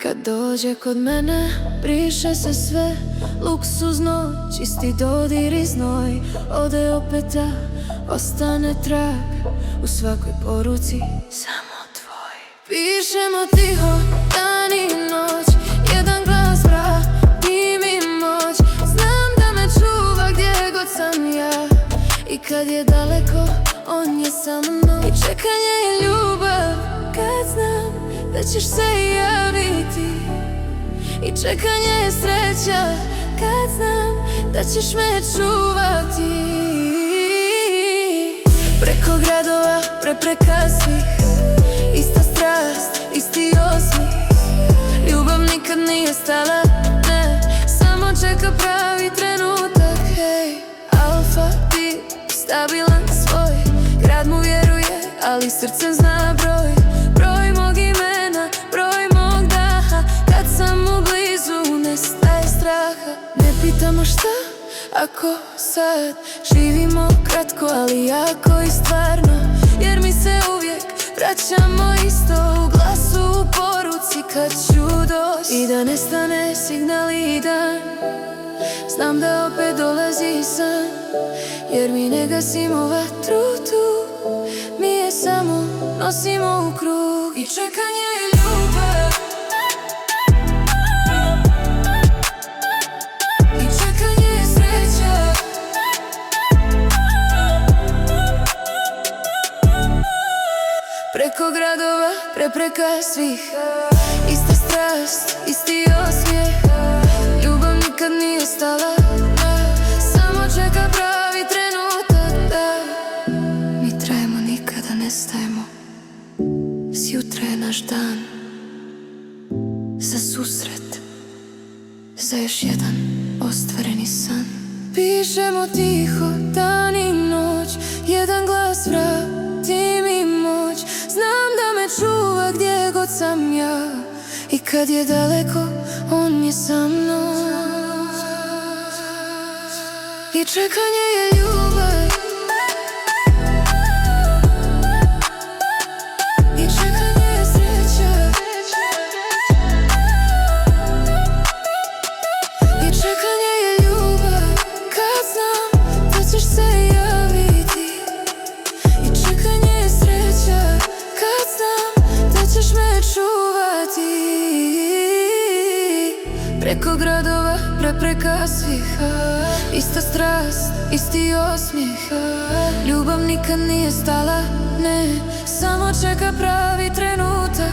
Kad dođe kod mene, briše se sve, luksuzno, čisti dodir i znoj. Ode opet da ostane trag u svakoj poruci, samo tvoj. Pišemo tiho, dan i noć, jedan glas vrati mi moć. Znam da me čuva gdje god sam ja, i kad je daleko, on je sa mnom. I čekanje je ljubav, kad znam da ćeš se javiti. I čekanje je sreća, kad znam da ćeš me čuvati. Preko gradova, prepreka svih, ista strast, isti osmih. Ljubav nikad nije stala, ne, samo čeka pravi trenutak. Hej, alfa, ti, stabilan svoj, grad mu vjeruje, ali srce zna broj. Broj mog imena, broj mog daha, kad sam mu blizu nestaje straha. Ne pitamo šta, ako sad živimo kratko, ali jako i stvarno, jer mi se uvijek vraćamo isto u glasu, u poruci kad ću doći. I da nestane signal i dan, znam da opet dolazi san, jer mi ne gasimo vatru tu, mi je samo nosimo u krug. I čekanje je ljubav, i čekanje je sreća. Preko gradova, prepreka svih, ista strast, isti osmijeh. Ljubav nikad nije stala, samo čeka pravi trenutak, da. Mi trajemo, nikada ne stajemo, sjutra je naš dan, za susret, za još jedan ostvareni san. Pišemo tiho, dan i noć, jedan glas vrati mi moć. Znam da me čuva gdje god sam ja, i kad je daleko, on je sa mnom. I čekanje je ljubav, i čekanje je sreća. I čekanje je ljubav, kad znam da ćeš se javiti. I čekanje je sreća, kad znam da ćeš me čuvati. Preko gradova, prepreka svih, ista strast, isti osmijeh. Ljubav nikad nije stala, ne, samo čeka pravi trenutak.